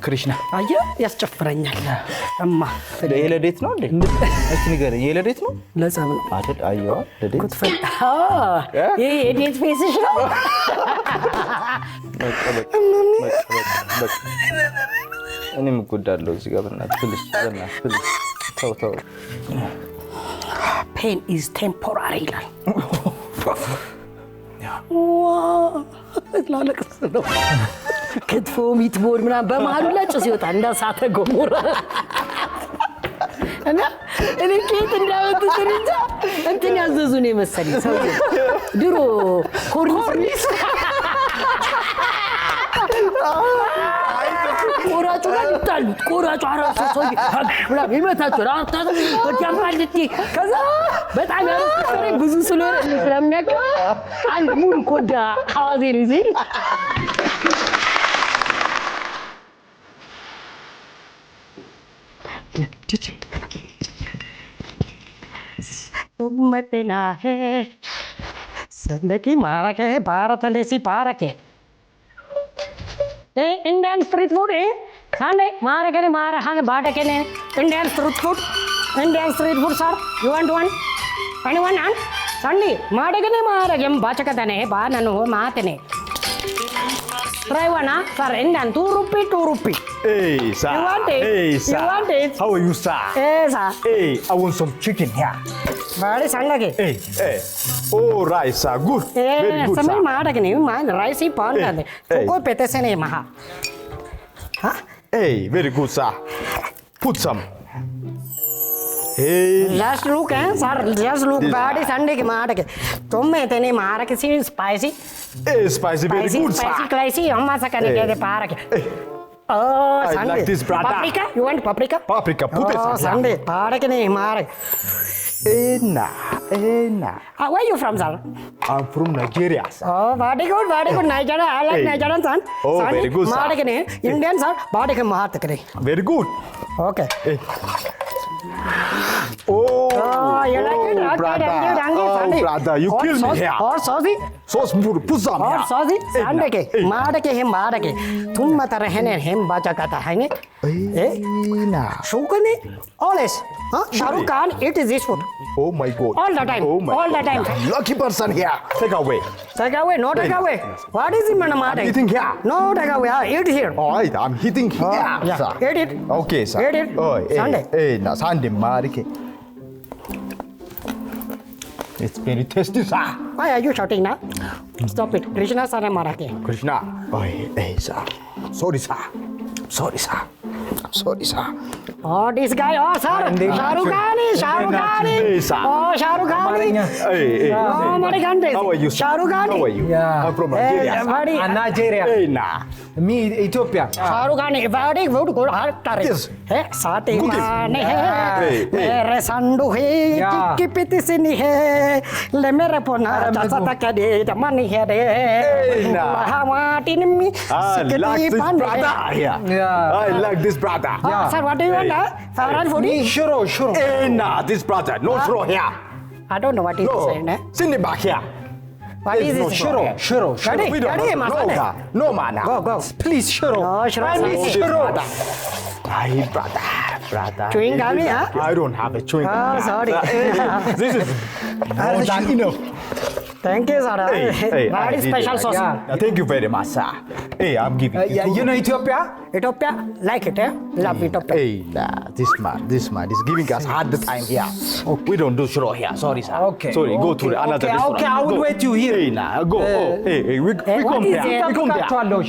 ክሪሽና አየ ያስጨፍረኛል እማ ለዴት ነው እንዴ እስቲ ንገረኝ ለዴት ነው ለጸብ ነው አይደል አየዋ ለዴት ኩትፈል ይሄ የዴት ፌስሽ ነው እኔም እጎዳለሁ እዚህ ጋር በእናትህ ፕሊዝ ተው pain is temporary ይላል ላለቅስ ነው ክትፎ ሚትቦል ምናምን በመሀሉ ላይ ጭስ ይወጣል እንዳሳተ ገሞራ እና እኔ ኬት እንዳወጡት እንትን ያዘዙ ነው መሰለኝ ሰው ድሮ ኮርኒስ ቆራጩ ጋር ቆራጩ አራሱ ሰው ብላ ይመታቸው አጣጣ ወዲያማልቲ ከዛ በጣም ያለው ብዙ ስለሚያውቅ አንድ ሙሉ ኮዳ ሐዋዜ ነው ይዘኝ ኡመቴና ሄ ሰንደቂ ማራኬ ባራተሌሲ ባራኬ Indian street food Sunday Marakane Marahan Batakane Indian street food sir you want one anyone on Sunday Marakane Maragam Bachakatane Banano Matane try one sir Indian 2 rupee Hey sir you want it sir. You want it How are you sir sir Hey I want some chicken here Bari Sangake Hey Oh rice sir good very good Samay sir Marakane man rice pan Ko petesene maha Hey very good sir Put some Hey Just look sir just look body Sunday ke maarake tomme tene maarake si spicy Hey spicy very good sir spicy amma sakane ke paarake Oh I Sunday like this brother paprika you want paprika put it oh Sunday paarake ne maarake Ena where you from sir I'm from Nigeria sir Oh very good Nigeria I like Nigerian son Oh very good sir maarake ne Indian sir paarake mahat kare Very good Okay Oh you like it okay brother Sunday brother you kill me here or saucy Sauce put some और here सौजी सांडे के मार के तुम मत रहने हम बाजा कहता है ने Ena शुक्र always Shahrukh Khan it is this food Oh my god all the time Oh my all the God. time Lucky person here Take away take away no take away what is it man maar Eating here no take away eat here Alright I'm hitting here yeah sir eat it Okay sir eat it Oh Sunday na Sunday marike It's very tasty sir why are you shouting now stop it Krishna sir ne mara ke Krishna Oh hey sir Sorry sir I'm sorry sir oh this guy oh sir Shahrukh Khan Hey sir oh Shahrukh Khan Hey oh my god How are you sir? Shahrukh Khan How are you Yeah. I'm from Nigeria sir. very Nigeria Hey na me Ethiopia Shahrukh Khan very good हर तारीख Yes. है साथे Cookies. माने Hey, है hey. मेरे संडू है Yeah. की पिति सिनी है ले मेरे पोना जैसा तक दे जमानी है रे nah. हमारी निम्मी I like this brother here Yeah. I like this brother sir what do you want favorite food Shuro Hey na this brother no throw here I don't know what is No saying Send it back here what is no this shuro. Shuro Ready? We don't Ready, no Masane? no man go please Shuro no shuro Oh, this Shuro. brother. Brother. Chewing gum, yeah? I don't have a chewing gum. Oh, sorry. This is more than enough. thank you sir Hey, very I did special it. sauce Yeah. Thank you very much, sir. Hey, I'm giving you know Ethiopia Ethiopia like it love Ethiopia Hey, this man is giving us hard time here. We don't do shiro here. Sorry, sir. Okay. Sorry, go to the another restaurant. Okay, I will Go. wait you here. Hey, nah, go. Hey, we what come is there. it? We come there. ጠብቃቸዋለሁ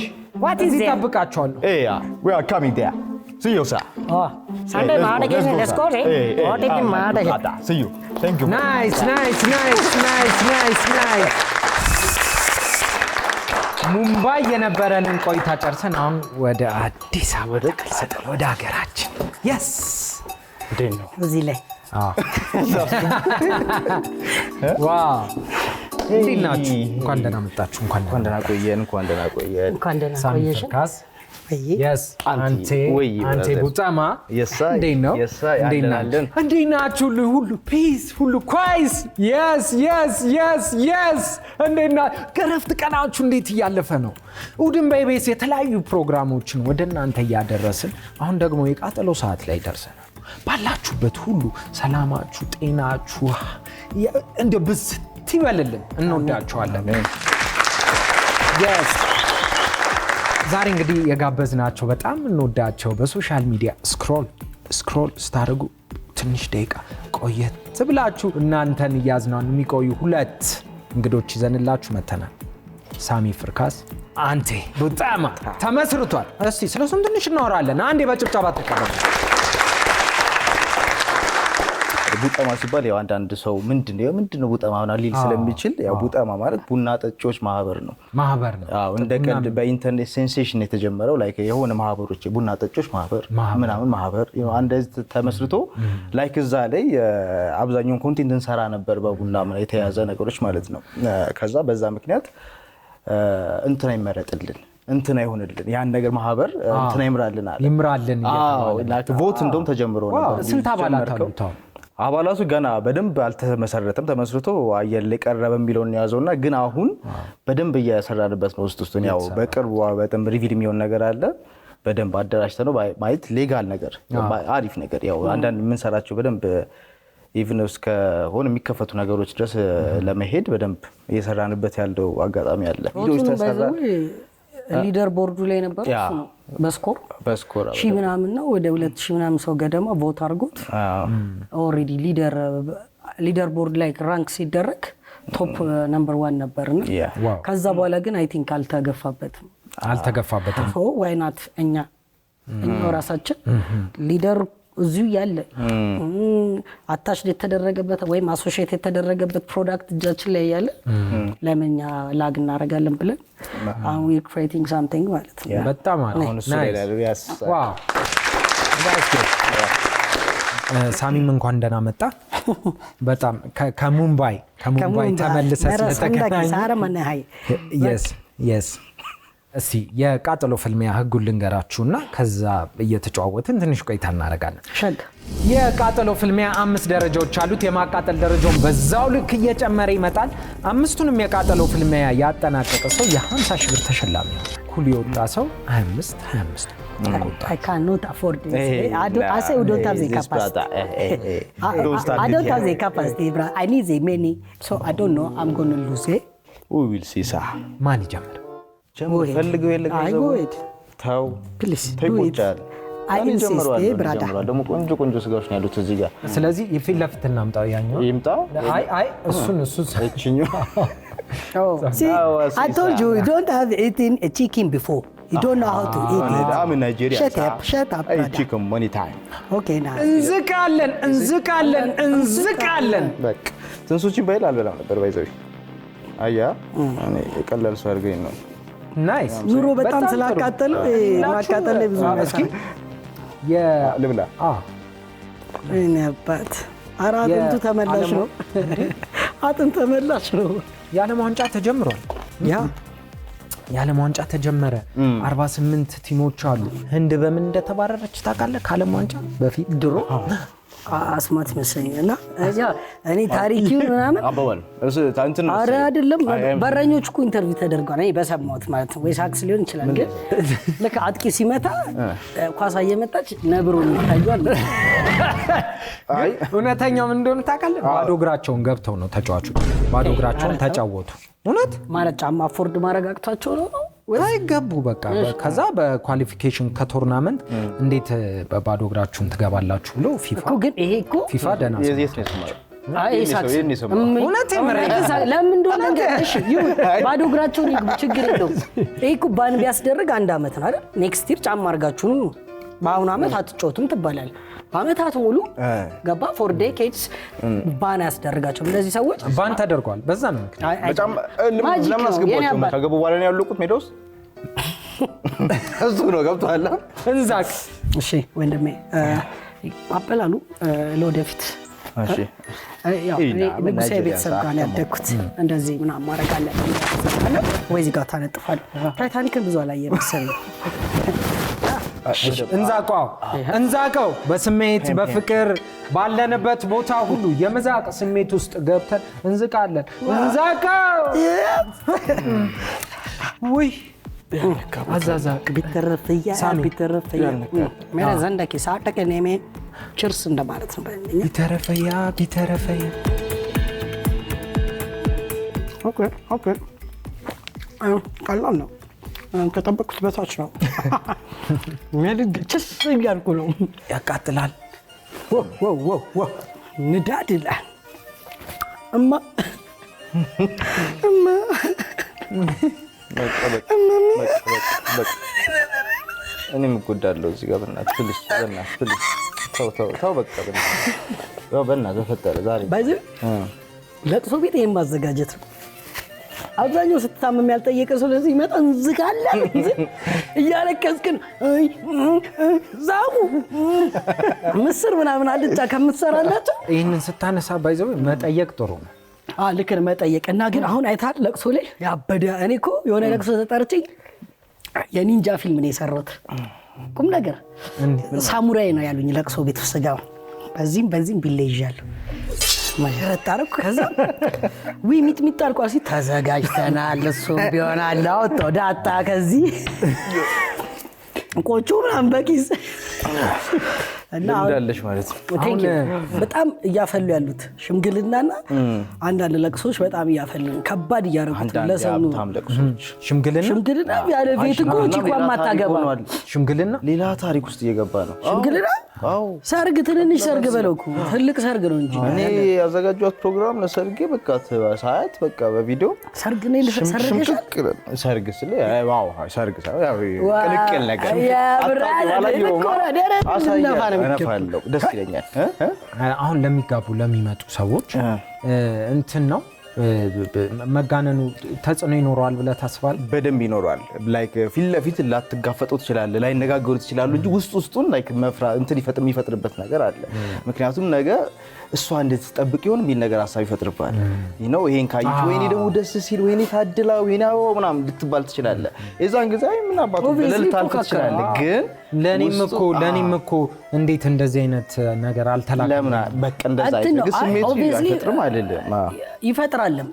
what is እዚህ it ጠብቃቸዋለሁ Hey, we are coming there. See you, sir. oh Sunday Hey, maar ke let's go sir. re what is maar ke brother. See you. Thank you. nice ሙምባይ የነበረንን ቆይታ ጨርሰን አሁን ወደ አዲስ አበባ ቀልሰን ወደ ሀገራችን yes Then no. እዚህ ላይ ዋው እንዴት ናችሁ እንኳን ደህና መጣችሁ እንኳን ደህና ቆየን እንኳን ደህና ቆየሽ ካስ Yes, Ante Butama. Yes, sir. Yes, sir. Ande ናችሁ ሁሉ peace ሁሉ ኳይስ yes እንደና ከረፍት ቀናችሁ እንዴት እያለፈ ነው? እሑድን በኢቢኤስ የተለያዩ ፕሮግራሞችን ወደ እናንተ እያደረስን አሁን ደግሞ የቃጠሎ ሰዓት ላይ ደርሰናል። ባላችሁበት ሁሉ ሰላማችሁ ጤናችሁ እንደ ብስት ይበልልን። እንወዳችኋለን። yes ዛሬ እንግዲህ የጋበዝናቸው በጣም እንወዳቸው በሶሻል ሚዲያ ስክሮል ስታደርጉ ትንሽ ደቂቃ ቆየት ብላችሁ እናንተን እያዝናኑ የሚቆዩ ሁለት እንግዶች ይዘንላችሁ መተናል። ሳሚ ፍርካስ አንቴ ቡጣማ ተመስርቷል። እስቲ ስለሱም ትንሽ እናወራለን። አንዴ በጭብጨባ ተቀበሉ። ቡጣማ ሲባል ያው አንዳንድ ሰው ምንድነው ቡጣማ ማለት ሊል ስለሚችል ያው ቡጣማ ማለት ቡና ጠጪዎች ማህበር ነው። አዎ እንደ ቀልድ በኢንተርኔት ሴንሴሽን የተጀመረው ላይክ የሆነ ማህበሮች ቡና ጠጪዎች ማህበር ምናምን ማህበር አንድ ተመስርቶ ላይክ እዛ ላይ አብዛኛውን ኮንቴንት እንሰራ ነበር በቡና የተያዘ ነገሮች ማለት ነው። ከዛ በዛ ምክንያት እንትና ይመረጥልን እንትና ይሆንልን ያን ነገር ማህበር እንትና ይምራልን ላይክ ቮት እንደውም ተጀምሮ ነበር። ስንት አባላት አሉት? አባላቱ ገና በደንብ አልተመሰረተም። ተመስርቶ አየር ላይ ቀረበ የሚለውን ያዘውና ግን አሁን በደንብ እያሰራንበት ነው። ውስጡን ያው በቅርቡ በጣም ሪቪል የሚሆን ነገር አለ። በደንብ አደራጅተ ነው ማለት ሌጋል ነገር አሪፍ ነገር ያው አንዳንድ ምን ሰራቸው በደንብ ኢቭን እስከ ሆነ የሚከፈቱ ነገሮች ድረስ ለመሄድ በደንብ እየሰራንበት ያለው አጋጣሚ አለ። ቪዲዮስ ተሰራ ሊደር ቦርዱ ላይ ነበር ነው በስኮር ሺህ ምናምን ነው ወደ 2000 ምናምን ሰው ገደማ ቮት አድርጎት ኦሬዲ ሊደር ቦርድ ላይ ራንክ ሲደረግ ቶፕ ነምበር 1 ነበርና ከዛ በኋላ ግን አይ ቲንክ አልተገፋበትም ዋይ ናት እኛ ራሳችን ሊደር እዚሁ ያለ አታች የተደረገበት ወይም አሶሺየት የተደረገበት ፕሮዳክት እጃችን ላይ ያለ ለምንኛ ላግ እናደርጋለን ብለን አሁን we creating something ማለት ነው። በጣም አሁን እሱ ላይ ያስ ዋው ሳሚም እንኳን ደህና መጣ። በጣም ከሙምባይ ተመልሰህ ስለተገናኘን yes እስቲ የቃጠሎ ፍልሚያ ህጉን ልንገራችሁና ከዛ እየተጫወትን ትንሽ ቆይታ እናደርጋለን። የቃጠሎ ፍልሚያ 5 ደረጃዎች አሉት። የማቃጠል ደረጃውን በዛው ልክ እየጨመረ ይመጣል። 5ቱንም የቃጠሎ ፍልሚያ ያጠናቀቀ ሰው የ50 ሺህ ብር ተሸላሚ ነው። ኩል የወጣ ሰው 25 I cannot afford this. I say we don't have the capacity. I don't have the capacity, bro. I need the money. So I don't know. I'm going to lose it. We will see, sir. ማን ይጀምር? ፈልገው ታው ፕሊዝ ተይቆጫል። አይ ኢንሲስት ብራዳ ደግሞ ቆንጆ ስጋዎች ነው ያሉት እዚህ ጋር። ስለዚህ የፊት ለፊት እናምጣው ያኛው ይምጣው። አይ እሱን ሰጭኝው See, I told you don't have eaten a chicken before. You don't know how to eat it. I'm in Nigeria. Shut up. I eat chicken many time. Okay now. እንዝቃለን በቃ ትንሱቺ ባይል አልበላም ነበር ባይዘው። አያ እኔ ቀላል ሰው አድርገኝ ነው። ናይስ ኑሮ በጣም ስላቃጠለ ማቃጠል ላይ ብዙ መስኪ ልብላ እኔ አባት አራጥንቱ ተመላሽ ነው። አጥንት ተመላሽ ነው። የዓለም ዋንጫ ተጀምሯል። የዓለም ዋንጫ ተጀመረ። 48 ቲሞች አሉ። ህንድ በምን እንደተባረረች ታውቃለህ? ከዓለም ዋንጫ በፊት ድሮ አስማት መሰለኝና እኔ ታሪኪው ምናምን አባባል እንትን አረ አይደለም በረኞች እኮ ኢንተርቪው ተደርጓል። እኔ በሰማሁት ማለት ነው። ወይ ሳክስ ሊሆን ይችላል። ግን ለካ አጥቂ ሲመታ ኳስ እየመጣች ነብሩን ይታያል። አይ እውነተኛው ምን እንደሆነ ታውቃለህ? ባዶ እግራቸውን ገብተው ነው ተጫዋቾች ባዶ እግራቸውን ተጫወቱ። እውነት ማለት ጫማ ፎርድ ማድረግ አቅቷቸው ነው ወይ ገቡ በቃ። ከዛ በኳሊፊኬሽን ከቶርናመንት እንዴት በባዶ እግራችሁን ትገባላችሁ ብሎ ፊፋ እኮ ግን ይሄ እኮ ፊፋ ደና እውነት ለምን እንደሆነ እሺ ይሁን ባዶ እግራቸውን ይግቡ ችግር የለውም። ይሄ እኮ ባን ቢያስደርግ 1 አመት ነው አይደል? ኔክስት ይር ጫማ አድርጋችሁ ነው በአሁኑ አመት አትጮቱም ትባላል። በአመታት ሙሉ ገባ ፎር ዴኬድስ ባን ያስደርጋቸው እነዚህ ሰዎች ባን ተደርጓል። በዛ ነው በጣም ለምን አስገባቸው? ከገቡ በኋላ ነው ያሉቁት ሜዳ ውስጥ እሱ ነው ገብቷል። እንዛቅ እሺ ወንድሜ አበላሉ ለወደፊት እሺ ያው ንጉሴ ቤተሰብ ጋር ያደግኩት እንደዚህ ምናምን ማድረግ አለ ወይ እዚህ ጋር ታነጥፋለህ። ታይታኒክን ብዙ አላየህ መሰለኝ እንዛቀው በስሜት በፍቅር ባለንበት ቦታ ሁሉ የመዛቅ ስሜት ውስጥ ገብተን እንዝቃለን። እንዛቀው ውይ አዛዛቅ ቢተረፍያ ሜራ ዘንደኪ ሳደቀ ኔሜ ችርስ እንደማለት ነው። ቢተረፈያ ኦኬ ቀላል ነው። ከጠበቅኩት በታች ነው። ችስ እያልኩ ነው። ያቃጥላል። ንዳድ ይላል። እኔም እጎዳለሁ እዚህ ጋር። በእናትህ ፕሊስ ተው በቃ በእናትህ ተፈጠረ ዛሬ ለቅሶ ቤት ይሄን ማዘጋጀት ነው። አብዛኛው ስትታመም ያልጠየቀ ስለዚህ ይመጣ እንዝጋለን እያለቀስክን ዛቁ ምስር ምናምን አልጫ ከምትሰራላችሁ ይህንን ስታነሳ ባይዘው መጠየቅ ጥሩ ነው። ልክ ነው መጠየቅ። እና ግን አሁን አይተሃል ለቅሶ ላይ ያበደ እኔ እኮ የሆነ ለቅሶ ተጠርቼ የኒንጃ ፊልም ነው የሰራሁት። ቁም ነገር ሳሙራይ ነው ያሉኝ ለቅሶ ቤት ውስጥ ጋር በዚህም ቢለይዣለሁ ማሽረት አረኩ። ከዛ ሚጥሚጣ አልቋል ሲል ተዘጋጅተናል እሱም ቢሆን አላወጣው ዳጣ ከዚህ ቆጮ ምናምን በኪስ እና እንዳለሽ ማለት ነው። በጣም እያፈሉ ያሉት ሽምግልናና አንዳንድ ለቅሶች በጣም እያፈሉ ከባድ እያደረጉት ለሰው ሽምግልና ያለ ቤት እኮ ቺኳ ማታገባ ሽምግልና ሌላ ታሪክ ውስጥ እየገባ ነው። ሽምግልና ሰርግ ትንንሽ ሰርግ በለው እኮ ትልቅ ሰርግ ነው እንጂ እኔ ያዘጋጇት ፕሮግራም ለሰርጌ በቃ ሳያት በቃ በቪዲዮ ሰርግ ነው ለሰርግ ሰርግ ስለ ዋው ሰርግ ያው ቅልቅል ነገር አሳያለሁ። ደስ ይለኛል። አሁን ለሚጋቡ ለሚመጡ ሰዎች እንትን ነው መጋነኑ ተጽዕኖ ይኖረዋል ብለህ ታስባለህ? በደንብ ይኖረዋል። ላይክ ፊት ለፊት ላትጋፈጡ ትችላለህ፣ ላይነጋገሩ ይችላሉ እንጂ ውስጡን ላይክ እንትን የሚፈጥርበት ነገር አለ። ምክንያቱም ነገ እሷ እንድትጠብቅ ይሆን የሚል ነገር ሀሳብ ይፈጥርባል። ነው ይሄን ካየች ወይኔ ደግሞ ደስ ሲል ወይኔ ታድላ ወይኔ ምናምን ልትባል ትችላለህ። የዛን ጊዜ ምን አባቱ ልታልፍ ትችላለህ። ግን ለኔም እኮ እንዴት እንደዚህ አይነት ነገር አልተላከም? ለምን በቃ እንደዛ አይነት ስሜት ይፈጥርም አይደለም ይፈጥራልም።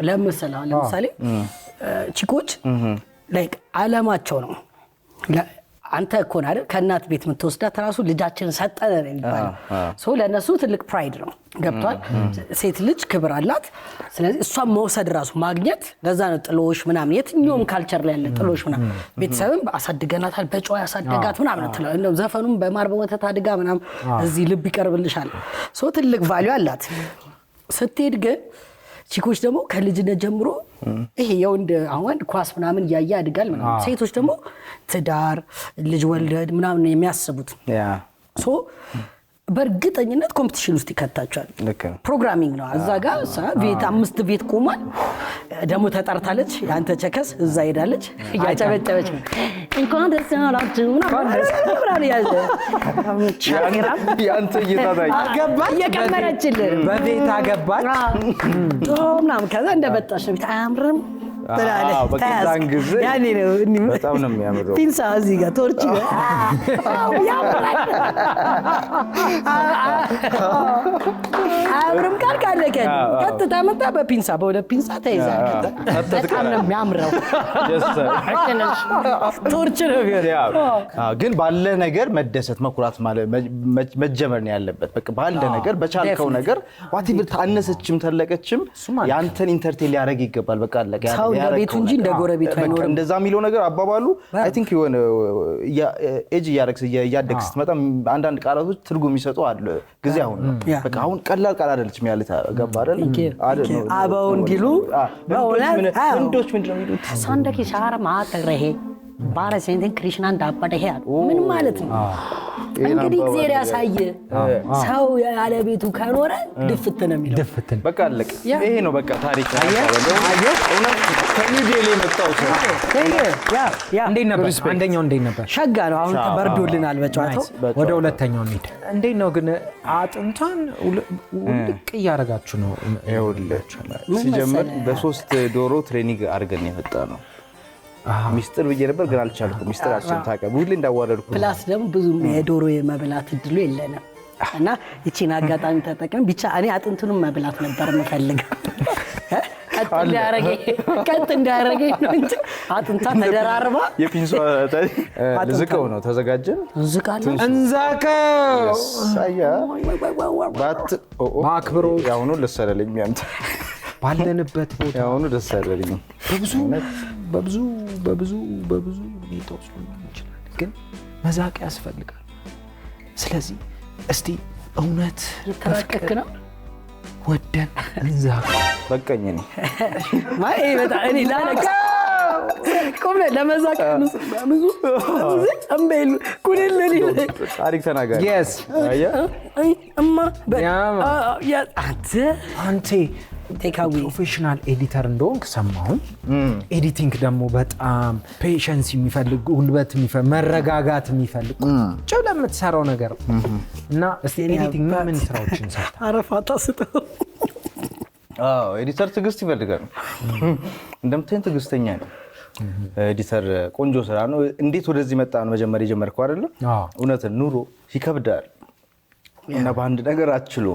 ለምሳሌ ቺኮች ላይክ አለማቸው ነው። አንተ እኮ ነው አይደል ከእናት ቤት የምትወስዳት ራሱ ልጃችንን ሰጠነ ነው የሚባለው። ለእነሱ ትልቅ ፕራይድ ነው። ገብቷል? ሴት ልጅ ክብር አላት። ስለዚህ እሷን መውሰድ ራሱ ማግኘት ለዛ ነው ጥሎሽ ምናምን የትኛውም ካልቸር ላይ ያለ ጥሎሽ ምናምን ቤተሰብም አሳድገናታል በጨዋ ያሳደጋት ምናምን እንደው ዘፈኑም በማር በወተት አድጋ ምናምን እዚህ ልብ ይቀርብልሻል። ትልቅ ቫልዩ አላት። ስትሄድ ግን ቺኮች ደግሞ ከልጅነት ጀምሮ ይሄ የወንድ አሁን ኳስ ምናምን እያየ ያድጋል ምናምን። ሴቶች ደግሞ ትዳር ልጅ ወልደድ ምናምን የሚያስቡት በእርግጠኝነት ኮምፒቲሽን ውስጥ ይከታቸዋል። ፕሮግራሚንግ ነው። እዛ ጋር ቤት 5 ቤት ቆሟል። ደግሞ ተጠርታለች ያንተ ቸከስ እዛ ሄዳለች እያጨበጨበች እንኳን ደስ ያላችሁ ምናምን ያንተ እየታታይ እየቀመረችልህ በቤት አገባች ምናምን። ከዛ እንደመጣሽ ነው አያምርም ያኔ ነው በጣም ነው የሚያምረው። ፒንሳ እዚህ ጋር ቶርች አያምርም ካልክ አለቀን። ቀጥታ መጣ በፒንሳ በሁለት ፒንሳ ተይዛ በጣም ነው የሚያምረው። ቶርች ነው ግን ባለ ነገር መደሰት መኩራት ማለት መጀመር ነው ያለበት። በቃ ባለ ነገር በቻልከው ነገር ዋቲብር ታነሰችም ተለቀችም ያንተን ኢንተርቴን ሊያደርግ ይገባል። በቃ አለቀ ቤቱ እንጂ እንደ ጎረቤቱ አይኖርም። እንደዛ የሚለው ነገር አባባሉ አይ ቲንክ የሆነ ኤጅ እያደግስ ስትመጣ አንዳንድ ቃላቶች ትርጉም ይሰጡ አለ ጊዜ አሁን በቃ አሁን ቀላል ቃል አይደለችም ያለታ ገባ አይደል? አባው እንዲሉ ወንዶች ምንድነው የሚሉት? ሳንደኪ ሻራ ማተረሄ ባረ ሴንቴን ክሪሽናን ዳባደ ሄ ምን ማለት ነው? እንግዲህ እግዚአብሔር ያሳየ ሰው ያለ ቤቱ ከኖረ ድፍት ነው የሚለው። ድፍትን በቃ አለቀ። ይሄ ነው በቃ ታሪክ። እውነት ከሚዲያ መጣው ሰው እንዴት ነበር? አንደኛው እንዴት ነበር? ሸጋ ነው። አሁን ተበርዶልናል በጨዋታው። ወደ ሁለተኛው እንሂድ። እንዴት ነው ግን አጥንቷን ውልቅ እያደረጋችሁ ነው? ይኸውልህ ሲጀምር በ3 ዶሮ ትሬኒንግ አድርገን የመጣ ነው። ሚስጥር ብዬ ነበር ግን አልቻልኩም። ሚስጥራችን ታውቃለህ ሁሌ እንዳዋረድኩ። ፕላስ ደግሞ ብዙ የዶሮ የመብላት እድሉ የለንም እና ይቺን አጋጣሚ ተጠቅመን ብቻ እኔ አጥንቱንም መብላት ነበር የምፈልገው። ቀጥ እንዳያረገኝ ነው እንጂ አጥንቷ ተደራርባ የፒንሷ ልዝቀው ነው። ተዘጋጀን እንዛቀው ማክብሮ ያሁኑ ልሰለልኝ ያንተ ባለንበት ቦታ ያሁኑ ልሰለልኝ በብዙ ሁኔታዎች ሊሆን ይችላል፣ ግን መዛቅ ያስፈልጋል። ስለዚህ እስቲ እውነት የተረቀክ ነው ወደን እንዛቅ። በቃኝ እኔ ማይ በጣም እኔ ላለካ ቆም ለመዛቅ ነው ብዙ አምበሉ ኩልልል ታሪክ ተናጋሪ yes እማ አንተ ቴካዊ ፕሮፌሽናል ኤዲተር እንደሆንክ ሰማሁን። ኤዲቲንግ ደግሞ በጣም ፔሸንስ የሚፈልግ ጉልበት የሚፈልግ መረጋጋት የሚፈልግ ጭው ለምትሰራው ነገር እና እስቲ ኤዲቲንግ ምን ስራዎችን ሰርታ አረፋታ ስጠው? ኤዲተር ትዕግስት ይፈልጋል። እንደምታየን ትዕግስተኛ ነው ኤዲተር። ቆንጆ ስራ ነው። እንዴት ወደዚህ መጣ ነው መጀመሪያ የጀመርከው አይደል? እውነት ኑሮ ይከብዳል እና በአንድ ነገር አትችሎ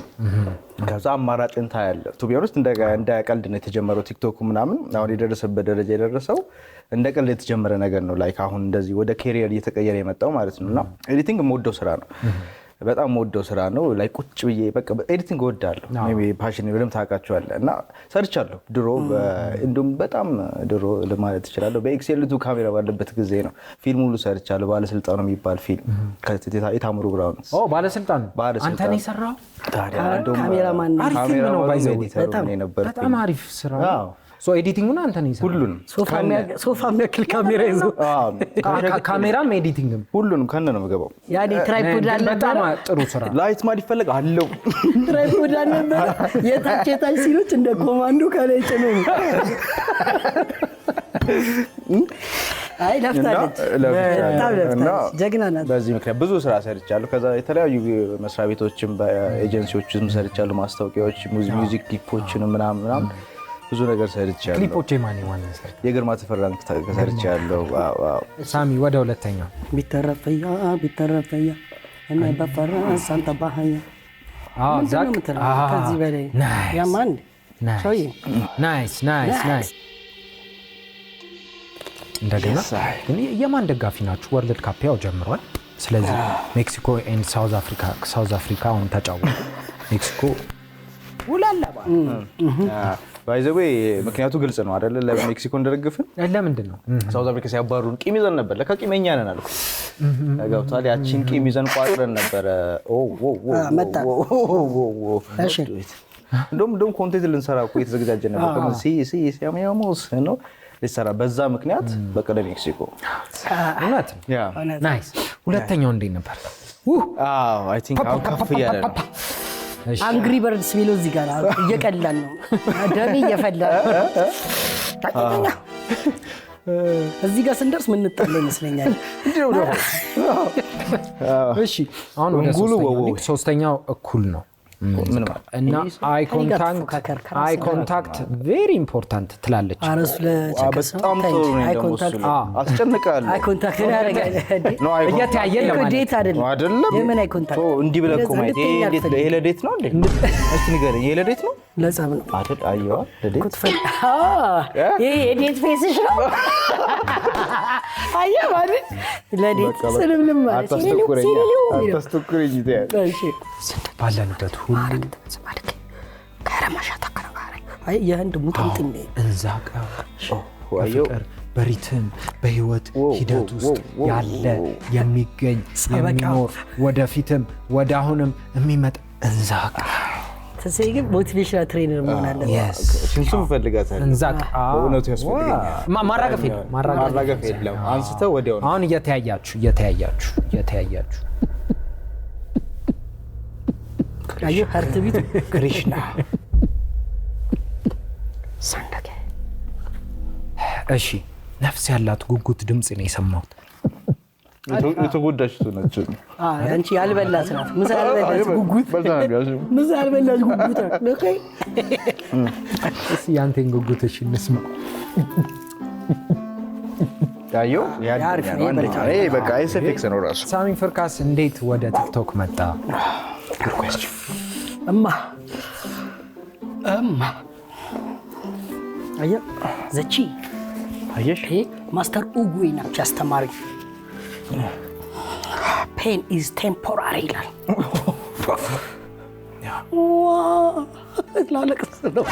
ከዛ አማራጭን ታያለህ። ቱ ቢ ኦነስት እንደ ቀልድ ነው የተጀመረው ቲክቶክ ምናምን። አሁን የደረሰበት ደረጃ የደረሰው እንደ ቀልድ የተጀመረ ነገር ነው። ላይክ አሁን እንደዚህ ወደ ካሪየር እየተቀየረ የመጣው ማለት ነው። እና ኤዲቲንግ የምወደው ስራ ነው፣ በጣም የምወደው ስራ ነው። ላይ ቁጭ ብዬ በቃ ኤዲቲንግ እወዳለሁ። ሜቢ ፓሽን በደምብ ታውቃቸዋለህ። እና ሰርቻለሁ ድሮ እንዲሁም በጣም ድሮ ለማለት እችላለሁ። በኤክሴል 2 ካሜራ ባለበት ጊዜ ነው ፊልም ሁሉ ሰርቻለሁ። ባለስልጣኑ የሚባል ፊልም ከታምሩ ብራውን። ባለስልጣኑ አንተ ነህ የሰራው? ታዲያ ካሜራማን ነው ባይዘው በጣም አሪፍ ስራ ነው። ሶ ኤዲቲንጉን አንተ ነህ የሰራው? ሁሉንም ሶፋ የሚያክል ካሜራ ይዞ ካሜራም ኤዲቲንግም ሁሉንም ከነ ነው የምገባው። ያኔ ትራይፖድ አለ። በጣም ጥሩ ስራ። ላይት ማድ ይፈልግ አለው። ትራይፖድ አለ የታች ሲሉት እንደ ኮማንዶ ከላይ ጭኖ ነው። አይ ለፍታለች ጀግና ናት። በዚህ ምክንያት ብዙ ስራ ሰርቻለሁ። ከዛ የተለያዩ መስሪያ ቤቶችም በኤጀንሲዎችም ሰርቻለሁ። ማስታወቂያዎች፣ ሙዚክ ክሊፖችን ምናምን ብዙ ነገር ሰርቻለሁ። ክሊፖች የማን ሰርቻለሁ? የግርማ ተፈራን ሰርቻለሁ። ሳሚ ወደ ሁለተኛው ቢተረፈያ እና በፈራንስ አንተ ባህያ ዛክ ከዚህ በላይ ያማን ናይስ እንደገና የማን ደጋፊ ናችሁ? ወርልድ ካፕ ያው ጀምሯል። ስለዚህ ሜክሲኮ ኤንድ ሳውዝ አፍሪካ አሁን ተጫወቱ። ሜክሲኮ ውላለባ ባይ ዘ ዌይ ምክንያቱ ግልጽ ነው አይደል? ለሜክሲኮ እንደደገፍን ለምንድን ነው? ሳውዝ አፍሪካ ሲያባሩን ቂም ይዘን ነበር። ለካ ቂመኛ ነን አልኩ። ገብቷል። ያቺን ቂም ይዘን ቋጥረን ነበር። እንደውም ኮንቴንት ልንሰራ እኮ የተዘጋጀን ነበር። ሲያሚያሞስ ነው ልሰራ። በዛ ምክንያት በቀለ ሜክሲኮ እውነት ናይስ። ሁለተኛው እንዴት ነበር? አይ ቲንክ አሁን ከፍ እያለ ነው። አንግሪ በርድስ ሚለው እዚህ ጋር እየቀላል ነው። ደሜ እየፈላ እዚህ ጋር ስንደርስ ምን እንጣለ ይመስለኛል። እሺ አሁን ወደ ሶስተኛው እኩል ነው እና አይ ኮንታክት ቬሪ ኢምፖርታንት ትላለች። በጣም ጥሩ ነው። አስጨንቃለሁ። አይ ኮንታክት ያደርጋል። እየተያየን አይደለም የምን አይ ኮንታክት እንዲህ ብለህ እኮ ማየት ይሄ ለዴት ነው እንዴ? እስቲ ንገረኝ። ይሄ ለዴት ነው? ለጸብ ነው አይደል? አየዋ ለዴት ይሄ የዴት ፌስሽ ነው። አየህ ማለት ለዴት ስልምልም ማለት አታስተኩረኝ። ባለንበት ሁሉ የህንድ ሙጥምጥም እንዛቃ በፍቅር በሪትም በህይወት ሂደት ውስጥ ያለ የሚገኝ የሚኖር ወደፊትም ወደ አሁንም የሚመጣ እንዛቃ። ተሰይ ግን ሞቲቬሽናል ትሬነር መሆን አለበት። ሽንሱም ፈልጋታል። እንዛቃ በእውነቱ ያስፈልጋል። ማራገፍ የለም። አንስተው ወዲያው አሁን እየተያያችሁ አዩ ሀርት ቢት ክሪሽና ሳንደገ እሺ ነፍስ ያላት ጉጉት ድምጽ ነው የሰማሁት። የተጎዳች ነች። አንቺ ያልበላች ናት። ምሳ ያልበላች ጉጉት ኦኬ። እስኪ ያንተን ጉጉት እሺ እንስማ። ያየው ያርፍ ነው ይሄ በቃ ኤስኤፍኤክስ ነው ራሱ። ሳሚ ፍርካስ እንዴት ወደ ቲክቶክ መጣ? እማ አያ ዘቺ አየሽ ማስተር ኡጉይ ናቸው ያስተማሩኝ። ፔን ኢዝ ቴምፖራሪ ይላል። ላለቅስ ነው።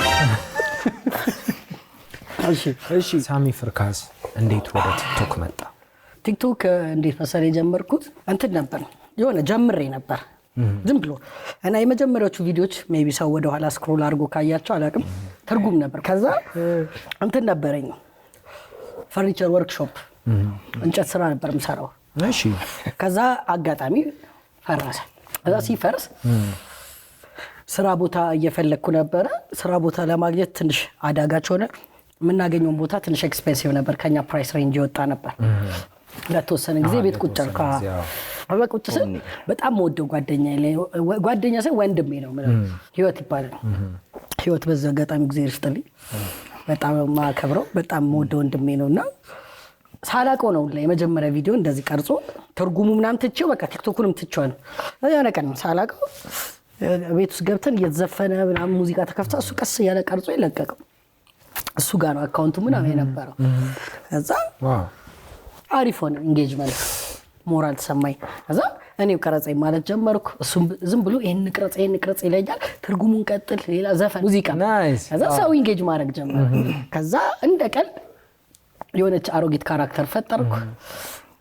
እሺ ሳሚ ፍርካስ እንዴት ወደ ቲክቶክ መጣ? ቲክቶክ እንዴት መሰለኝ የጀመርኩት እንትን ነበር የሆነ ጀምሬ ነበር ዝም ብሎ እና የመጀመሪያዎቹ ቪዲዮዎች ሜቢ ሰው ወደ ኋላ ስክሮል አድርጎ ካያቸው አላውቅም ትርጉም ነበር። ከዛ እንትን ነበረኝ ፈርኒቸር ወርክሾፕ እንጨት ስራ ነበር የምሰራው። እሺ ከዛ አጋጣሚ ፈረሰ። ከዛ ሲፈርስ ስራ ቦታ እየፈለግኩ ነበረ። ስራ ቦታ ለማግኘት ትንሽ አዳጋች ሆነ። የምናገኘውን ቦታ ትንሽ ኤክስፔንሲቭ ነበር፣ ከኛ ፕራይስ ሬንጅ የወጣ ነበር። ለተወሰነ ጊዜ ቤት ቁጭ አልኩ። ቁጭ ስል በጣም የምወደው ጓደኛ ሳይሆን ወንድሜ ነው፣ ህይወት ይባላል። ህይወት በዚህ አጋጣሚ ጊዜ ይስጥልኝ። በጣም የማከብረው በጣም የምወደው ወንድሜ ነው እና ሳላውቀው ነው የመጀመሪያ ቪዲዮ እንደዚህ ቀርጾ ትርጉሙ ምናምን ትቼው በቃ ቲክቶኩንም ትቼው ነው። የሆነ ቀን ሳላውቀው ቤት ውስጥ ገብተን እየተዘፈነ ምናምን ሙዚቃ ተከፍታ እሱ ቀስ እያለ ቀርጾ ይለቀቀው። እሱ ጋር ነው አካውንቱ ምናምን የነበረው። ከዛ አሪፍ ሆነ ኢንጌጅመንት፣ ሞራል ተሰማኝ። ከዛ እኔው ቀረጸኝ ማለት ጀመርኩ። እሱም ዝም ብሎ ይሄን ቅረጽ ይለኛል፣ ትርጉሙን ቀጥል፣ ሌላ ዘፈን ሙዚቃ። ከዛ ሰው ኢንጌጅ ማድረግ ጀመረ። ከዛ እንደ ቀን የሆነች አሮጊት ካራክተር ፈጠርኩ።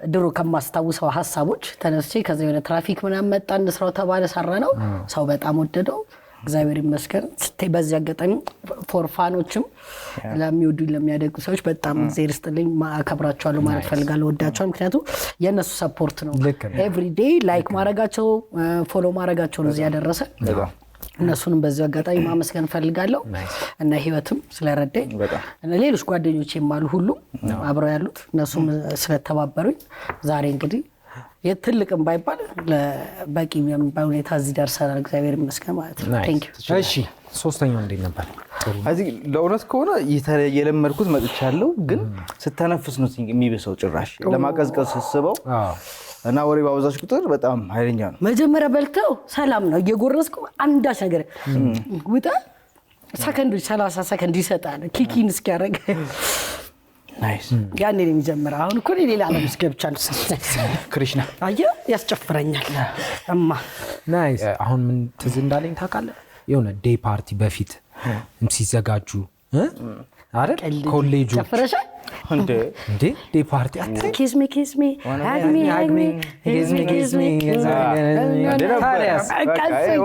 ድሮ ከማስታውሰው ሀሳቦች ተነስቼ ከዛ የሆነ ትራፊክ ምናምን መጣ፣ እንስራው ተባለ፣ ሰራ ነው። ሰው በጣም ወደደው፣ እግዚአብሔር ይመስገን። ስታይ በዚህ አጋጣሚ ፎርፋኖችም ለሚወዱኝ ለሚያደጉ ሰዎች በጣም እግዚአብሔር ይስጥልኝ፣ አከብራቸዋለሁ ማለት ፈልጋለሁ፣ ወዳቸዋለሁ። ምክንያቱም የእነሱ ሰፖርት ነው ኤቭሪ ዴይ ላይክ ማድረጋቸው ፎሎ ማድረጋቸው ነው እዚህ ያደረሰ። እነሱንም በዚህ አጋጣሚ ማመስገን ፈልጋለሁ እና ህይወትም ስለረዳኝ እና ሌሎች ጓደኞቼም አሉ ሁሉ አብረው ያሉት እነሱም ስለተባበሩኝ ዛሬ እንግዲህ የትልቅም ባይባል ለበቂ የሚባል ሁኔታ እዚህ ደርሰናል። እግዚአብሔር ይመስገን ማለት ነው። እሺ ሶስተኛው እንዴት ነበር? እዚህ ለእውነት ከሆነ የለመድኩት መጥቻለሁ፣ ግን ስተነፍስ ነው የሚብሰው። ጭራሽ ለማቀዝቀዝ ስስበው እና ወሬ ባበዛሽ ቁጥር በጣም ኃይለኛ ነው። መጀመሪያ በልተው ሰላም ነው እየጎረስኩ አንዳች ነገር ውጣ ሰከንዶች 30 ሰከንድ ይሰጣል ኪኪን እስኪያደርግ ናይስ። ያኔ ነው የሚጀምረው። አሁን እኮ ሌላ ዓለም ውስጥ ገብቻለሁ። ክሪሽና አየህ ያስጨፍረኛል እማ ናይስ። አሁን ምን ትዝ እንዳለኝ ታውቃለህ? የሆነ ዴይ ፓርቲ በፊት ሲዘጋጁ አይደል ኮሌጁ ጨፍረሻል እንዴ ዴይ ፓርቲ አትይ ኪስሚ ሃግሚ ኪስሚ ታዲያስ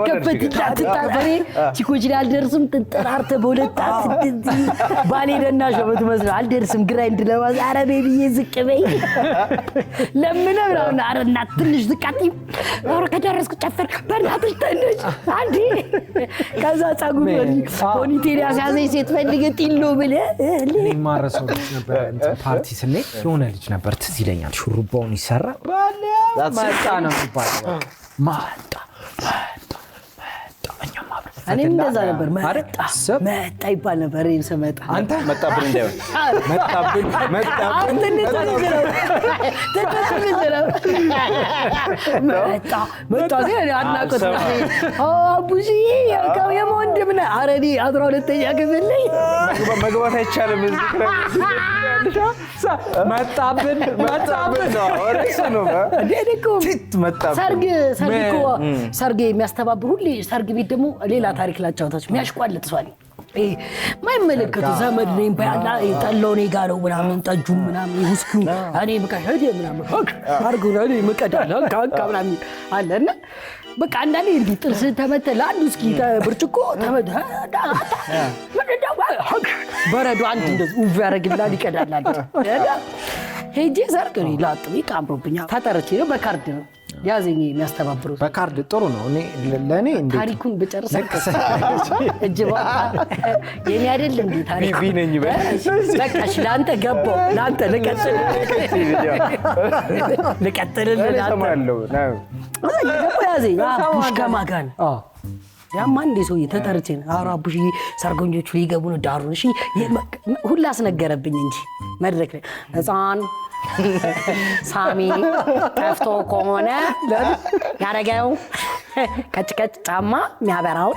ከፈት ታጥታሪ ቺኮች ላይ አልደርስም ጥንጠራርተ በሁለት አትድዚ ባሌ ደናሽ በትመስል አልደርስም ግራይንድ ለማዝ አረቤ ብዬ ዝቅ በይ ለምን ነው አረና ትንሽ ዝቃቲ አረ ከደረስኩ ጨፈር በእናትሽ ተነሽ አንዴ ከዛ ጻጉር ፖኒቴል ያሳዘኝ ሴት ፈልገ ጢሎ ብለ እኔ ማረሰው ነበር። ፓርቲ ስንሄድ የሆነ ልጅ ነበር ትዝ ይለኛል፣ ሹሩባውን ይሰራ መጣ ነው የሚባለው። መጣ እኛም አብረን እኔም እንደዛ ነበር። መጣ ይባል ነበር። እኔም ስመጣ አንተ መጣብን እንዳይሆን መጣ ግን አድናቆት አቡሺ የወንድም ነህ። ኧረ እኔ 12ኛ ክፍል ላይ መግባት አይቻልም። መጣብን ሰርግ የሚያስተባብር ሁሌ ሰርግ ቤት ደግሞ ሌላ ታሪክ ላጫወታችሁ የሚያሽቋልጥ ሰው ማይመለከቱ ዘመድ ነኝ ባላ ጠላው እኔ ጋር ነው ምናምን ጠጁ ምናምን ውስኪ እኔ ምቀድ ምናምን አርጉ እኔ ምቀዳለሁ ካካ ምናምን አለና በቃ አንዳንዴ እንዲህ ጥርስ ተመተ ለአንዱ እስኪ ብርጭቆ ተመተ በረዶ አንድ እንደዚህ ውብ ያደርግልሃል ይቀዳላል። ሄጄ ሰርግ ነው ላጥቢ ካምሮብኛል ተጠርቼ ነው በካርድ ነው ያዘኝ የሚያስተባብሩት በካርድ ጥሩ ነው። እኔ ለኔ እንዴ ታሪኩን በጨርሰ እጅ ባታ የኔ አይደል እንዴ ታሪኩ ቢቢ ነኝ በቃሽ ላንተ ገባው ላንተ ልቀጥል ሰማለው ነው ያዘኝ አቡሽ ከማጋን ያማ እንዴ ሰው ተጠርቼ ነው አራቡሽ ሰርገኞቹ ሊገቡ ነው ዳሩን እሺ ሁላ አስነገረብኝ እንጂ መድረክ ላይ ህፃን ሳሚ ከፍቶ ከሆነ ያረጋው ከጭቀጭ ጫማ የሚያበራው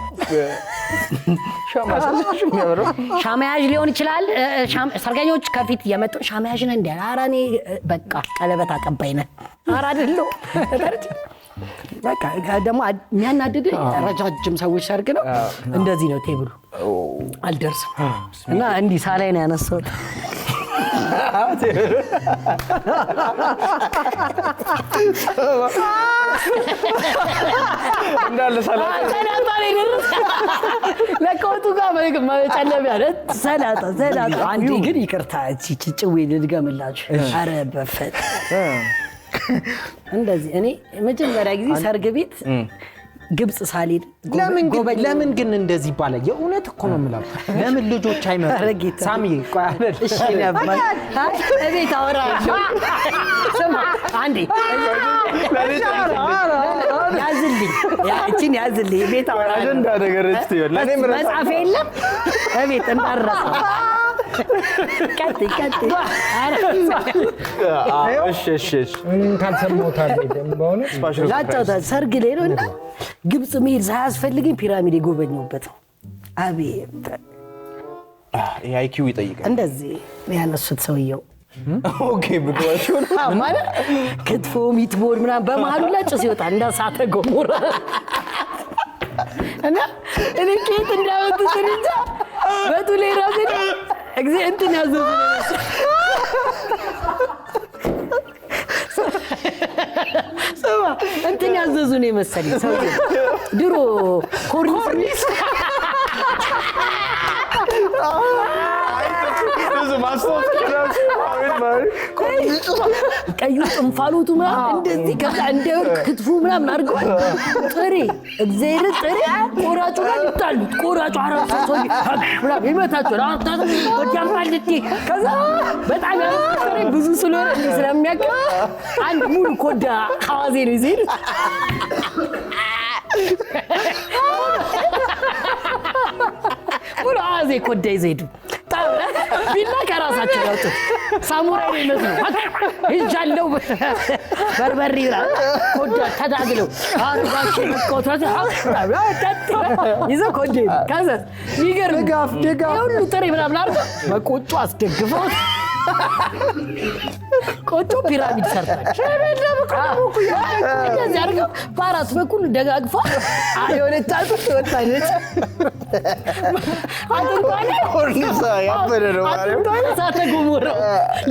ሻማያዥ ሊሆን ይችላል። ሰርገኞች ከፊት የመጡ ሻማያዥን እንደ አራኔ በቃ ቀለበት አቀባይ ነህ አይደለም። በቃ ደግሞ የሚያናድድ ረጃጅም ሰዎች ሰርግ ነው። እንደዚህ ነው ቴብሉ አልደርስም እና እንዲህ ሳላይ ነው ያነሳሁት። እንዳለ ሰላጣ ለቆቱ ጋር መጨለብ ያለ ሰላጣ አንዴ ግን ይቅርታ ጭዌ ልድገምላችሁ። ኧረ በፈት እንደዚህ እኔ መጀመሪያ ጊዜ ሰርግ ቤት ግብጽ ሳልሄድ ለምን ግን እንደዚህ ይባላል? የእውነት እኮ ነው የምለው። ለምን ልጆች አይመጡም? ሳሚ ቆይ አይደል? እሺ ነበር እቤት አወራለሁ። ስማ አንዴ ያዝልኝ እቺን ያዝልኝ እቤት አወራለሁ። አጀንዳ ነገር እስቲ ለኔም መጻፍ የለም እቤት እንዳረሳ ቀጥ እሺ ካልሰማሁት አይደለም በእውነት ላጫውታ ሰርግ ላይ ነው እና ግብጽ መሄድ ሳያስፈልገኝ ፒራሚድ የጎበኘሁበት ነው። አቤት ይሄ አይኪው ይጠይቃል። እንደዚህ ያነሱት ሰውየው ኦኬ ብቻው ማለት ክትፎ ሚትቦል ምናምን በመሀሉ ላይ ጭስ ይወጣል እንደ እሳተ ገሞራ እና እኔ ኬት እንዳወጡት እንጃ በቱሌ ራሴ እግዚአብሔር እንትን ያዘዙ ሰማ እንትን ያዘዙ ነው መሰለኝ ሰው ድሮ ኮርኒስ ቀዩ እንፋሎቱ ምናምን እንደዚህ ከዛ እንደው ክትፉ ምናምን አድርገዋል። ጥሬ እግዚአብሔር ጥሬ ቆራጩ ጋር ይጣሉት ቆራጩ አራሱ ሰው ምናምን ይመታቸዋል። ወዲያም ባልቲ ከዛ በጣም ያስፈሪ ብዙ ስለሆነ ስለሚያውቅ አንድ ሙሉ ኮዳ አዋዜ ነው ይዘህ ሙሉ አዋዜ ኮዳ ይዘህ ቢላ ከራሳቸው ያወጡ ሳሙራይ ነው የሚመስለው። ይጃለው በርበሬ ይላል ኮዳ ተዳግለው አርጋሽ መቆጣት ይዘው ኮዳ ከዛ ይገርም ድጋፍ ሁሉ ጥሬ ምናምን አድርገው በቆጮ አስደግፈው ቆጮ ፒራሚድ ሰርታች እንደዚህ አድርገው በአራት በኩል ደጋግፋ የሆነች አጥንት ወጣለች። አጥንቷን ኮርኒሳ ያበደ ነው ማለት እሳተ ገሞራ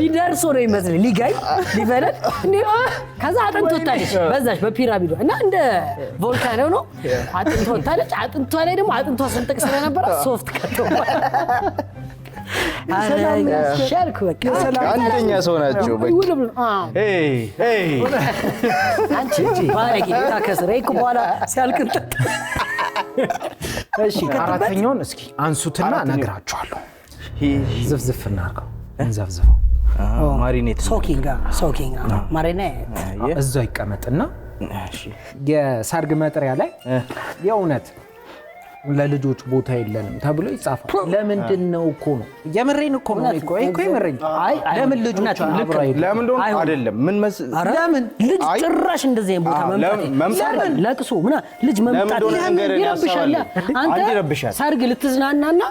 ሊደርሶ ነው ይመስል ሊጋይ ሊፈለጥ ከዛ አጥንት ወጣለች በዛች በፒራሚዱ እና እንደ ቮልካኖ ነው አጥንት ወጣለች። አጥንቷ ላይ ደግሞ አጥንቷ ሰንጠቅ ስለነበረ ሶፍት ከተው ሰላም ሸርክ በቃ አንደኛ ሰው ናቸው። አንቺ ባለቂ ታከስረይ በኋላ ሲያልቅጥ እሺ አራተኛውን እስኪ አንሱትና እነግራችኋለሁ። ዝፍዝፍ እናድርገው እንዘፍዝፈው። ማሪኔት ሶኪንግ ማሪኔት እዛው ይቀመጥና የሰርግ መጥሪያ ላይ የእውነት ለልጆች ቦታ የለንም ተብሎ ይጻፋል። ለምንድን ነው እኮ ነው የምሬን እኮ ነው እኮ የምሬን ለምን ልጆች አብራ ለምን እንደሆነ አይደለም ምን ለምን ልጅ ጭራሽ እንደዚህ ቦታ መምጣት ለቅሶ ምና ልጅ መምጣት ይረብሻል። አንተ ሰርግ ልትዝናናና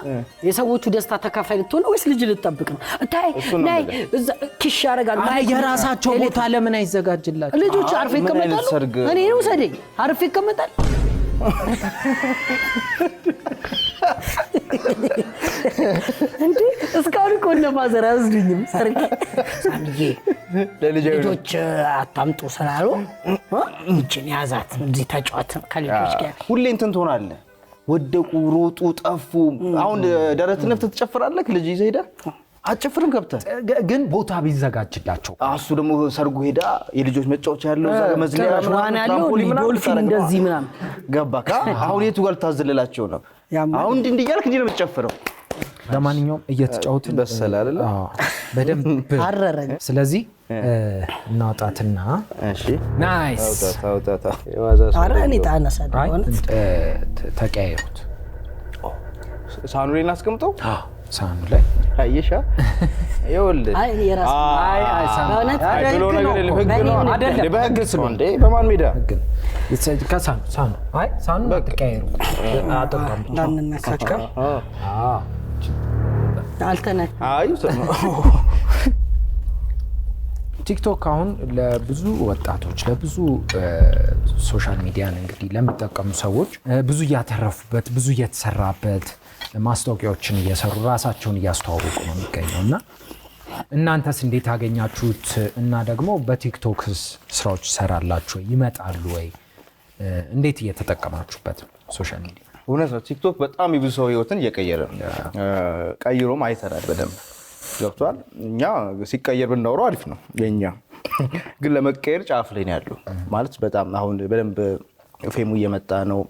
የሰዎቹ ደስታ ተካፋይ ልትሆን ወይስ ልጅ ልትጠብቅ ነው? ታይ ናይ ኪሽ ያረጋል የራሳቸው ቦታ ለምን አይዘጋጅላቸው? ልጆች አርፈው ይቀመጣሉ። እኔ ነው ሰደኝ አርፈው ይቀመጣል። እንዴ እስካሁን እኮ እንደማዘር አዝዱኝም ሰርግ ሳምዬ ለልጆች አታምጡ ስላሉ እቺን ያዛት እዚህ ተጫወት ከልጆች ጋር ሁሌ እንትን ትሆናለህ። ወደቁ ሮጡ ጠፉ። አሁን ደረት ነፍት ትጨፍራለህ ልጅ ይዘህ ሄደህ አጭፍርም ገብተህ ግን ቦታ ቢዘጋጅላቸው እሱ ደግሞ ሰርጉ ሄዳ የልጆች መጫወቻ ያለው እዛ መዝለያ ምናምን ያለው ዶልፊን እንደዚህ ምናምን ገባካ። አሁን የቱ ጋር ታዝልላቸው ነው? አሁን እንዲህ እያልክ እንዲህ ነው የምትጨፍረው። ለማንኛውም እየተጫወትን በሰለ አይደለ? በደንብ አረረኝ። ስለዚህ እናውጣትና እሺ ናይስ ታውጣታ አረኔ ታነሳለህ ተቀያየሩት። ሳኑሬን አስቀምጠው ሳህኑ ላይ አየሻ ይኸውልህ አይ የራስ በህግ ስለሆነ በማን ሜዳ ግን ሳህኑ አይ ሳህኑ አትቀያየሩ አጠጣም እንዳንነካካ አልተነካ አይ ቲክቶክ አሁን ለብዙ ወጣቶች ለብዙ ሶሻል ሚዲያን እንግዲህ ለሚጠቀሙ ሰዎች ብዙ እያተረፉበት ብዙ እየተሰራበት ማስታወቂያዎችን እየሰሩ ራሳቸውን እያስተዋወቁ ነው የሚገኘው እና እናንተስ እንዴት አገኛችሁት? እና ደግሞ በቲክቶክስ ስራዎች ይሰራላችሁ ወይ ይመጣሉ ወይ? እንዴት እየተጠቀማችሁበት ሶሻል ሚዲያ? እውነት ነው ቲክቶክ በጣም የብዙ ሰው ህይወትን እየቀየረ ነው። ቀይሮም አይተናል በደንብ ገብቷል። እኛ ሲቀየር ብናወራው አሪፍ ነው የኛ ግን ለመቀየር ጫፍ ላይ ነው ያለው ማለት በጣም አሁን በደንብ ፌሙ እየመጣ ነው፣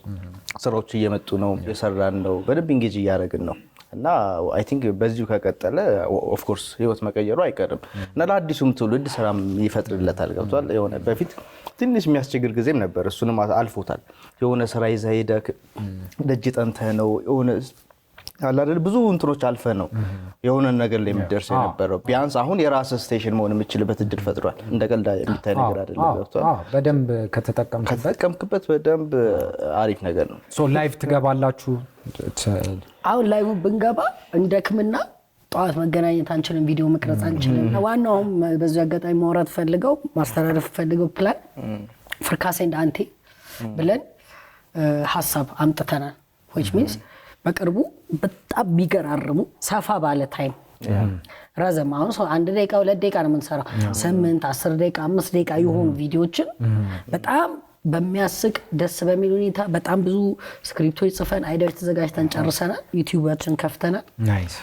ስራዎች እየመጡ ነው፣ የሰራን ነው፣ በደንብ ኢንጌጅ እያደረግን ነው እና አይ ቲንክ በዚሁ ከቀጠለ ኦፍ ኮርስ ህይወት መቀየሩ አይቀርም እና ለአዲሱም ትውልድ ስራም ይፈጥርለታል። ገብቷል። የሆነ በፊት ትንሽ የሚያስቸግር ጊዜም ነበር፣ እሱንም አልፎታል። የሆነ ስራ ይዘህ ሄደህ ደጅ ጠንተህ ነው የሆነ አላደል ብዙ እንትሮች አልፈ ነው የሆነ ነገር ላይ የሚደርስ የነበረው። ቢያንስ አሁን የራስ ስቴሽን መሆን የምችልበት እድል ፈጥሯል። እንደ ቀልድ የሚታይ ነገር አይደለም። ገብቷል። በደንብ ከተጠቀምክበት በደንብ አሪፍ ነገር ነው። ሶ ላይቭ ትገባላችሁ? አሁን ላይቭ ብንገባ እንደክምና ጠዋት መገናኘት አንችልም፣ ቪዲዮ መቅረጽ አንችልም። ዋናውም በዚህ አጋጣሚ ማውራት ፈልገው ማስተላለፍ ፈልገው ፕላን ፍርካሴ እንደ አንቴ ብለን ሐሳብ አምጥተናል። which means በቅርቡ በጣም የሚገራርሙ ሰፋ ባለ ታይም ረዘም አሁን ሰው 1 ደቂቃ 2 ደቂቃ ነው የምንሰራው 8 10 ደቂቃ 5 ደቂቃ የሆኑ ቪዲዮዎችን በጣም በሚያስቅ ደስ በሚል ሁኔታ በጣም ብዙ ስክሪፕቶች ጽፈን አይዲያዎች ተዘጋጅተን ጨርሰናል። ዩቲዩባችን ከፍተናል።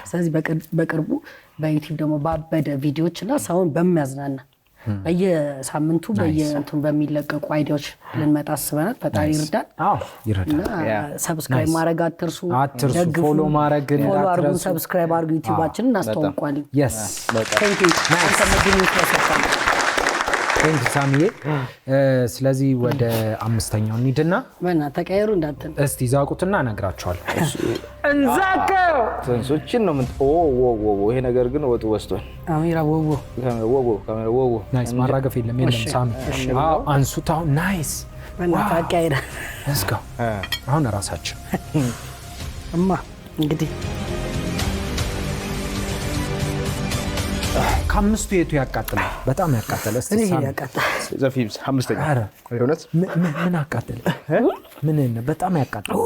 ስለዚህ በቅርቡ በዩቲዩብ ደግሞ ባበደ ቪዲዮዎችና ሰውን በሚያዝናና በየሳምንቱ በየእንቱን በሚለቀቁ አይዲያዎች ልንመጣ አስበናል። ፈጣሪ ይርዳል። ሰብስክራይብ ማድረግ አትርሱ። ፎሎ ማድረግ አድርጉ፣ ሰብስክራይብ አድርጉ። ዩቲዩባችንን እናስተዋውቋለን። ቴንክ ሳሚዬ። ስለዚህ ወደ 5ኛው እንሂድና በእና ተቀየሩ እንዳትል እስቲ ዛቁትና እነግራቸዋለሁ። እንዛቀው ሰንሶችን ነው ይሄ ነገር ግን ወጡ ወስቷል። ካሜራ ወዎ ናይስ። ማራገፍ የለም ሳሚ። አንሱት አሁን ናይስ። በእና ተቀየረ እስካ አሁን ራሳችን እማ እንግዲህ ከአምስቱ የቱ ያቃጥላል? በጣም ያቃጥላል። እስቲ ሳሚ ዘፊብስ 5ኛ እውነት ምን አቃጥል? ምን በጣም ያቃጥላል።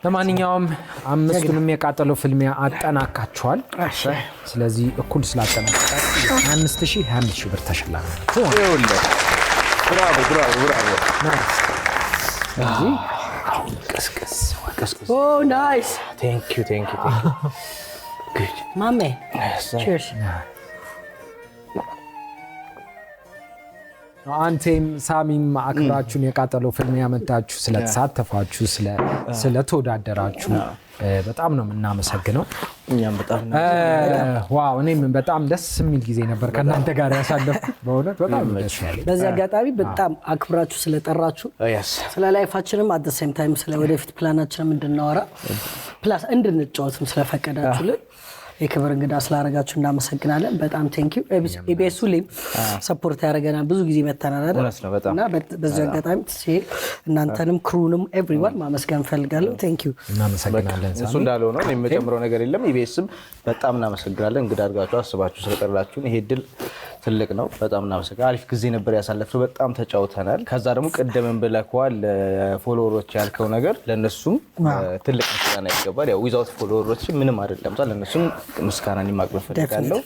ለማንኛውም 5ቱንም የቃጠለው ፍልሚያ አጠናካቸዋል። ስለዚህ እኩል ስላጠናቀቃችሁ 25,000 ብር ተሸላሚ ናችሁ። ብራቮ። ስለዚህ አሁን ቀስቀስ ናይስ። ቴንክ ዩ ማሜ ቺርስ። አንቴም ሳሚም አክብራችሁን የቃጠለው ፍልሚያ መጣችሁ ስለተሳተፋችሁ ስለተወዳደራችሁ በጣም ነው የምናመሰግነው። እኛም በጣም ዋው እኔም በጣም ደስ የሚል ጊዜ ነበር ከእናንተ ጋር ያሳለፍኩት። በእውነት በጣም ደስ ያለኝ። በዚህ አጋጣሚ በጣም አክብራችሁ ስለጠራችሁ ስለ ላይፋችንም አት ዘ ሴም ታይም ስለ ወደፊት ፕላናችንም እንድናወራ ፕላስ እንድንጫወትም ስለፈቀዳችሁልን የክብር እንግዳ ስላደረጋችሁ እናመሰግናለን። በጣም ቴንኪው። ኢቢኤስ ሁሌም ሰፖርት ያደረገናል። ብዙ ጊዜ መተናል አይደል? እና በዚህ አጋጣሚ እናንተንም ክሩንም ኤቭሪዋን ማመስገን ፈልጋለሁ። ቴንኪው። እናመሰግናለን። እሱ እንዳለው ነው የምጨምረው ነገር የለም። ኢቢኤስም በጣም እናመሰግናለን። እንግዳ አድርጋችሁ አስባችሁ ስለጠራችሁን ይሄ ድል ትልቅ ነው። በጣም እናመሰግናለን። አሪፍ ጊዜ ነበር ያሳለፍነው። በጣም ተጫውተናል። ከዛ ደግሞ ቀደምን ብለኳል ፎሎወሮች ያልከው ነገር ለነሱም ትልቅ ምስጋና ይገባል። ያው ዊዛውት ፎሎወሮች ምንም አይደለም። ለነሱም ምስጋናን ማቅረብ ፈልጋለሁ።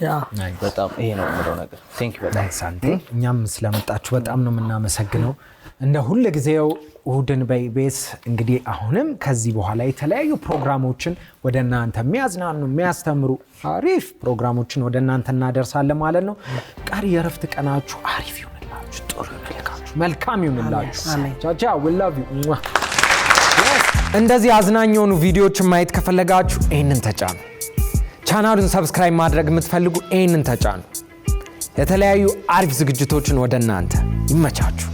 በጣም ይሄ ነው የምለው ነገር። ቴንክ ዩ በጣም ሳንቴ። እኛም ስለመጣችሁ በጣም ነው የምናመሰግነው። እንደ ሁሉ ጊዜው እሁድን በኢቢኤስ እንግዲህ አሁንም ከዚህ በኋላ የተለያዩ ፕሮግራሞችን ወደ እናንተ የሚያዝናኑ የሚያስተምሩ አሪፍ ፕሮግራሞችን ወደ እናንተ እናደርሳለን ማለት ነው። ቀሪ የእረፍት ቀናችሁ አሪፍ ይሁንላችሁ፣ ጥሩ ይሁንላችሁ፣ መልካም ይሁንላችሁ። ቻቻ we love you። እንደዚህ አዝናኝ የሆኑ ቪዲዮዎችን ማየት ከፈለጋችሁ ይህንን ተጫኑ። ቻናሉን ሰብስክራይብ ማድረግ የምትፈልጉ ይህንን ተጫኑ። የተለያዩ አሪፍ ዝግጅቶችን ወደ እናንተ ይመቻችሁ።